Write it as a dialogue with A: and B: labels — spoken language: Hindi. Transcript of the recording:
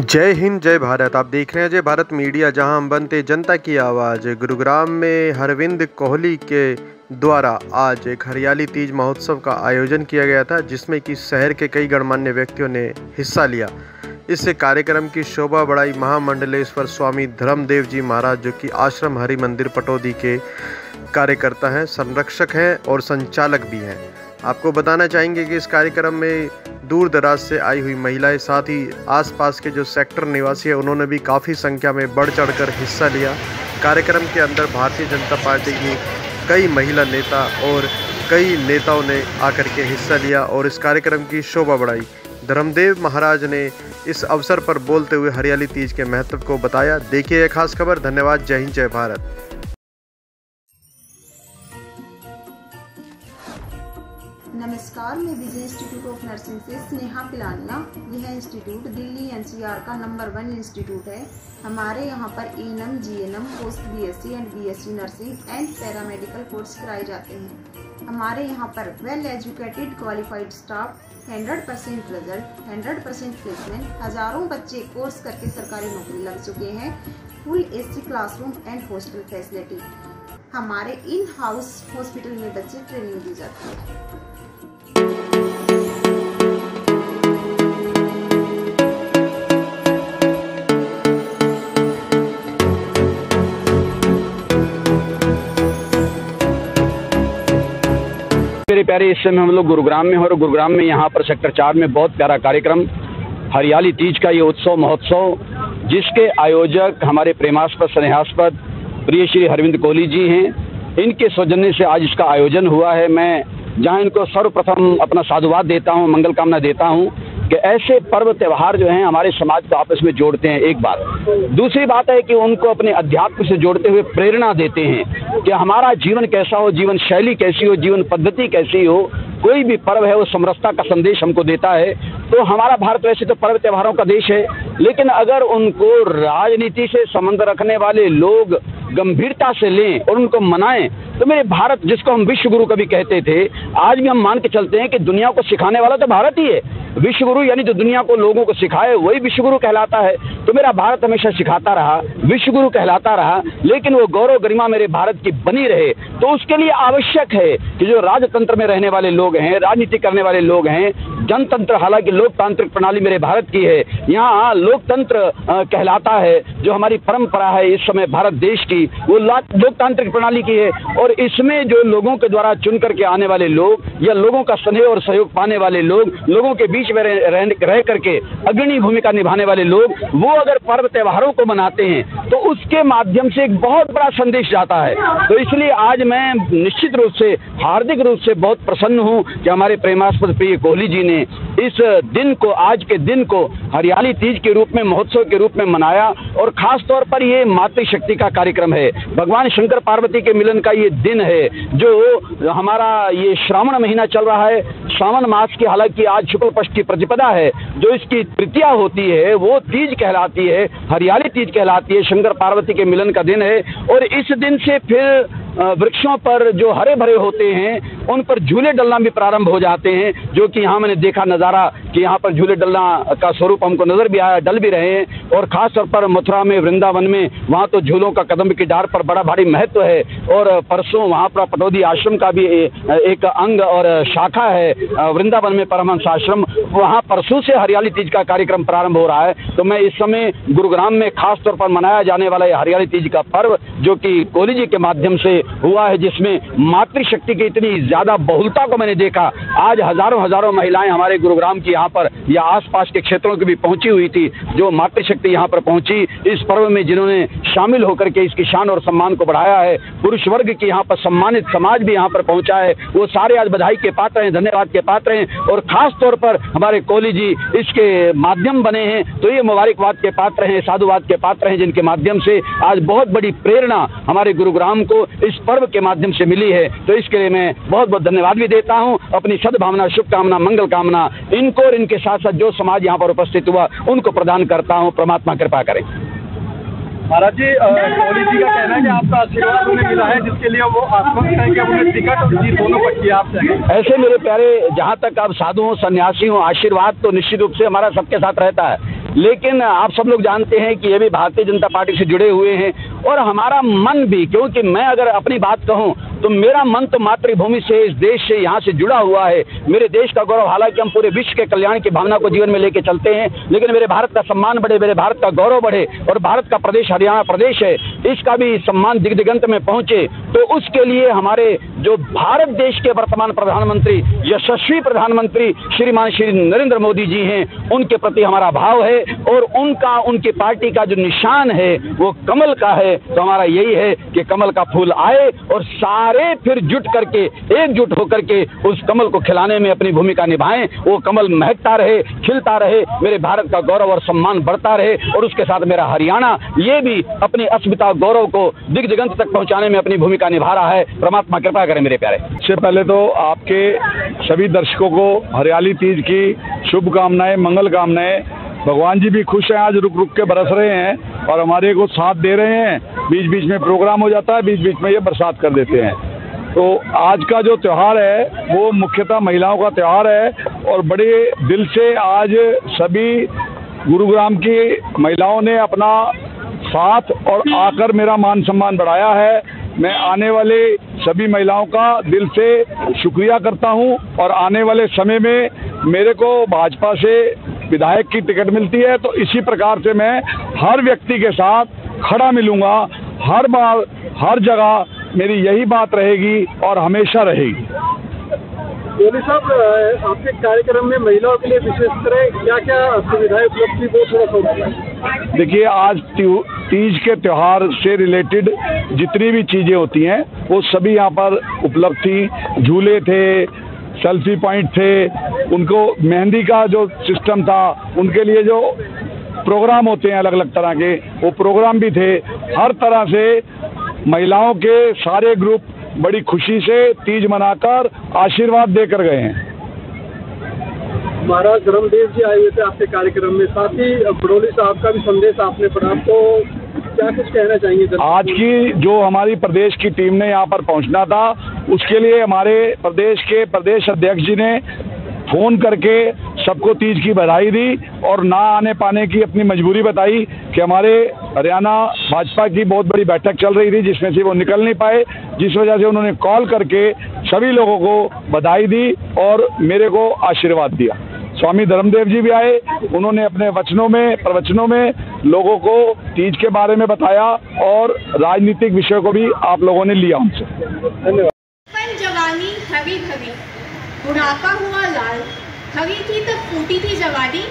A: जय हिंद जय भारत। आप देख रहे हैं जय भारत मीडिया, जहां हम बनते जनता की आवाज़। गुरुग्राम में हरविंद कोहली के द्वारा आज एक हरियाली तीज महोत्सव का आयोजन किया गया था, जिसमें कि शहर के कई गणमान्य व्यक्तियों ने हिस्सा लिया। इस कार्यक्रम की शोभा बढ़ाई महामंडलेश्वर स्वामी धर्मदेव जी महाराज, जो कि आश्रम हरि मंदिर पटौदी के कार्यकर्ता हैं, संरक्षक हैं और संचालक भी हैं। आपको बताना चाहेंगे कि इस कार्यक्रम में दूर दराज से आई हुई महिलाएं, साथ ही आसपास के जो सेक्टर निवासी हैं, उन्होंने भी काफ़ी संख्या में बढ़ चढ़कर हिस्सा लिया। कार्यक्रम के अंदर भारतीय जनता पार्टी की कई महिला नेता और कई नेताओं ने आकर के हिस्सा लिया और इस कार्यक्रम की शोभा बढ़ाई। धर्मदेव महाराज ने इस अवसर पर बोलते हुए हरियाली तीज के महत्व को बताया। देखिए एक खास खबर। धन्यवाद। जय हिंद जय भारत।
B: नमस्कार, मैं विजय इंस्टीट्यूट ऑफ नर्सिंग से स्नेहा पिलानिया। यह इंस्टीट्यूट दिल्ली एनसीआर का नंबर 1 इंस्टीट्यूट है। हमारे यहाँ पर ANM, GNM, post BSc and BSc nursing and paramedical course कराए जाते हैं। हमारे यहाँ पर well educated qualified staff, 100% result, 100% placement, हजारों बच्चे कोर्स करके सरकारी नौकरी लग चुके हैं। Full AC classroom and hostel facility. हमारे इन हाउस हॉस्पिटल में बच्चे ट्रेनिंग दी जाती है।
C: मेरे प्यारे, इस समय हम लोग गुरुग्राम में हैं और गुरुग्राम में यहाँ पर सेक्टर 4 में बहुत प्यारा कार्यक्रम हरियाली तीज का ये उत्सव महोत्सव, जिसके आयोजक हमारे प्रेमास्पद स्नेहास्पद प्रिय श्री हरविंद कोहली जी हैं। इनके सौजन्य से आज इसका आयोजन हुआ है। मैं जहाँ इनको सर्वप्रथम अपना साधुवाद देता हूँ, मंगल कामना देता हूँ कि ऐसे पर्व त्यौहार जो हैं हमारे समाज को आपस में जोड़ते हैं। एक बात। दूसरी बात है कि उनको अपने अध्यात्म से जोड़ते हुए प्रेरणा देते हैं कि हमारा जीवन कैसा हो, जीवन शैली कैसी हो, जीवन पद्धति कैसी हो। कोई भी पर्व है वो समरसता का संदेश हमको देता है। तो हमारा भारत वैसे तो पर्व त्योहारों का देश है, लेकिन अगर उनको राजनीति से संबंध रखने वाले लोग गंभीरता से लें और उनको मनाएं, तो मेरे भारत, जिसको हम विश्व गुरु कभी कहते थे, आज भी हम मान के चलते हैं कि दुनिया को सिखाने वाला तो भारत ही है। विश्व गुरु यानी जो दुनिया को लोगों को सिखाए वही विश्व गुरु कहलाता है। तो मेरा भारत हमेशा सिखाता रहा, विश्व गुरु कहलाता रहा, लेकिन वो गौरव गरिमा मेरे भारत की बनी रहे। तो उसके लिए आवश्यक है कि जो राजतंत्र में रहने वाले लोग हैं, राजनीति करने वाले लोग हैं, जनतंत्र, हालांकि लोकतांत्रिक प्रणाली मेरे भारत की है, यहाँ लोकतंत्र कहलाता है। जो हमारी परंपरा है इस समय भारत देश की, वो लोकतांत्रिक प्रणाली की है। और इसमें जो लोगों के द्वारा चुन करके आने वाले लोग या लोगों का स्नेह और सहयोग पाने वाले लोग, लोगों के बीच में रह करके अग्रणी भूमिका निभाने वाले लोग, वो अगर पर्व त्योहारों को मनाते हैं तो उसके माध्यम से एक बहुत बड़ा संदेश जाता है। तो इसलिए आज मैं निश्चित रूप से, हार्दिक रूप से बहुत प्रसन्न हूं कि हमारे प्रेमास्पद प्रिय कोहली जी ने इस दिन को, आज के दिन को हरियाली तीज के रूप में, महोत्सव के रूप में मनाया। और खास तौर पर ये मातृशक्ति का कार्यक्रम है, भगवान शंकर पार्वती के मिलन का ये दिन है। जो हमारा ये श्रावण महीना चल रहा है, श्रावण मास की, हालांकि आज शुक्ल पक्ष की प्रतिपदा है, जो इसकी तृतीया होती है वो तीज कहलाती है, हरियाली तीज कहलाती है। शंकर पार्वती के मिलन का दिन है और इस दिन से फिर वृक्षों पर जो हरे भरे होते हैं उन पर झूले डलना भी प्रारंभ हो जाते हैं, जो कि यहाँ मैंने देखा नज़ारा कि यहाँ पर झूले डलना का स्वरूप हमको नजर भी आया, डल भी रहे हैं। और खास तौर पर मथुरा में, वृंदावन में, वहाँ तो झूलों का कदम की डार पर बड़ा भारी महत्व है। और परसों वहाँ पर पटौदी आश्रम का भी एक अंग और शाखा है, वृंदावन में परमहंस आश्रम, वहाँ परसों से हरियाली तीज का कार्यक्रम प्रारंभ हो रहा है। तो मैं इस समय गुरुग्राम में खास तौर पर मनाया जाने वाला ये हरियाली तीज का पर्व, जो कि कोहली जी के माध्यम से हुआ है, जिसमें मातृशक्ति की इतनी ज्यादा बहुलता को मैंने देखा। आज हजारों महिलाएं हमारे गुरुग्राम की यहाँ पर या आसपास के क्षेत्रों की भी पहुंची हुई थी, जो मातृशक्ति यहाँ पर पहुंची इस पर्व में, जिन्होंने शामिल होकर के इसकी शान और सम्मान को बढ़ाया है। पुरुष वर्ग की यहाँ पर सम्मानित समाज भी यहाँ पर पहुंचा है, वो सारे आज बधाई के पात्र हैं, धन्यवाद के पात्र हैं। और खास तौर पर हमारे कोहली जी इसके माध्यम बने हैं, तो ये मुबारकबाद के पात्र हैं, साधुवाद के पात्र हैं, जिनके माध्यम से आज बहुत बड़ी प्रेरणा हमारे गुरुग्राम को इस पर्व के माध्यम से मिली है। तो इसके लिए मैं बहुत बहुत धन्यवाद भी देता हूं। अपनी सद्भावना, शुभकामना, मंगल कामना इनको और इनके साथ साथ जो समाज यहाँ पर उपस्थित हुआ उनको प्रदान करता हूं। परमात्मा कृपा करें।
D: महाराज जी, कोहली जी का कहना है कि आपका आशीर्वाद उन्हें मिला है, जिसके लिए वो आश्वस्त हैं कि उन्हें टिकट और जीत दोनों पक्की आपसे।
C: ऐसे मेरे प्यारे, जहाँ तक आप साधु हो, सन्यासी हो, आशीर्वाद तो निश्चित रूप से हमारा सबके साथ रहता है। लेकिन आप सब लोग जानते हैं कि ये भी भारतीय जनता पार्टी से जुड़े हुए हैं और हमारा मन भी, क्योंकि मैं अगर अपनी बात कहूं तो मेरा मन तो मातृभूमि से, इस देश से, यहाँ से जुड़ा हुआ है। मेरे देश का गौरव, हालांकि हम पूरे विश्व के कल्याण की भावना को जीवन में लेके चलते हैं, लेकिन मेरे भारत का सम्मान बढ़े, मेरे भारत का गौरव बढ़े और भारत का प्रदेश हरियाणा प्रदेश है, इसका भी सम्मान दिग्दिगंत में पहुंचे। तो उसके लिए हमारे जो भारत देश के वर्तमान प्रधानमंत्री, यशस्वी प्रधानमंत्री श्रीमान श्री नरेंद्र मोदी जी हैं, उनके प्रति हमारा भाव है और उनकी पार्टी का जो निशान है वो कमल का है। तो हमारा यही है कि कमल का फूल आए और सारे फिर जुट करके, एकजुट होकर के उस कमल को खिलाने में अपनी भूमिका निभाएं। वो कमल महकता रहे, खिलता रहे, मेरे भारत का गौरव और सम्मान बढ़ता रहे और उसके साथ मेरा हरियाणा ये भी अपनी अस्मिता गौरव को दिग्दिगंत तक पहुंचाने में अपनी भूमिका निभा रहा है। परमात्मा कृपा करें मेरे प्यारे।
D: सबसे पहले तो आपके सभी दर्शकों को हरियाली तीज की शुभकामनाएं, मंगल कामनाएं। भगवान जी भी खुश हैं, आज रुक रुक के बरस रहे हैं और हमारे को साथ दे रहे हैं। बीच बीच में प्रोग्राम हो जाता है, बीच बीच में ये बरसात कर देते हैं। तो आज का जो त्यौहार है वो मुख्यतः महिलाओं का त्यौहार है और बड़े दिल से आज सभी गुरुग्राम की महिलाओं ने अपना साथ और आकर मेरा मान सम्मान बढ़ाया है। मैं आने वाले सभी महिलाओं का दिल से शुक्रिया करता हूं और आने वाले समय में मेरे को भाजपा से विधायक की टिकट मिलती है तो इसी प्रकार से मैं हर व्यक्ति के साथ खड़ा मिलूंगा। हर बार, हर जगह मेरी यही बात रहेगी और हमेशा रहेगी।
E: कोहली साहब, आपके कार्यक्रम में महिलाओं के लिए विशेष तरह क्या क्या सुविधाएं उपलब्ध थी, वो थोड़ा सा
D: देखिए, आज तीज के त्यौहार से रिलेटेड जितनी भी चीज़ें होती हैं वो सभी यहाँ पर उपलब्ध थी। झूले थे, सेल्फी पॉइंट थे, उनको मेहंदी का जो सिस्टम था, उनके लिए जो प्रोग्राम होते हैं अलग अलग तरह के, वो प्रोग्राम भी थे। हर तरह से महिलाओं के सारे ग्रुप बड़ी खुशी से तीज मनाकर आशीर्वाद देकर गए हैं।
E: महाराज धर्मदेव जी आए हुए थे आपके कार्यक्रम में, साथ ही बड़ोली साहब का भी संदेश आपने पढ़ा, तो क्या कुछ कहना चाहेंगे?
D: आज की जो हमारी प्रदेश की टीम ने यहाँ पर पहुँचना था, उसके लिए हमारे प्रदेश के प्रदेश अध्यक्ष जी ने फोन करके सबको तीज की बधाई दी और ना आने पाने की अपनी मजबूरी बताई कि हमारे हरियाणा भाजपा की बहुत बड़ी बैठक चल रही थी जिसमें से वो निकल नहीं पाए, जिस वजह से उन्होंने कॉल करके सभी लोगों को बधाई दी और मेरे को आशीर्वाद दिया। स्वामी धर्मदेव जी भी आए, उन्होंने अपने प्रवचनों में लोगों को तीज के बारे में बताया और राजनीतिक विषय को भी आप लोगों ने लिया उनसे।
E: धन्यवाद।
F: जवानी हरी भरी, बुढ़ापा हुआ लाल, हरी थी तब फूटी थी जवानी,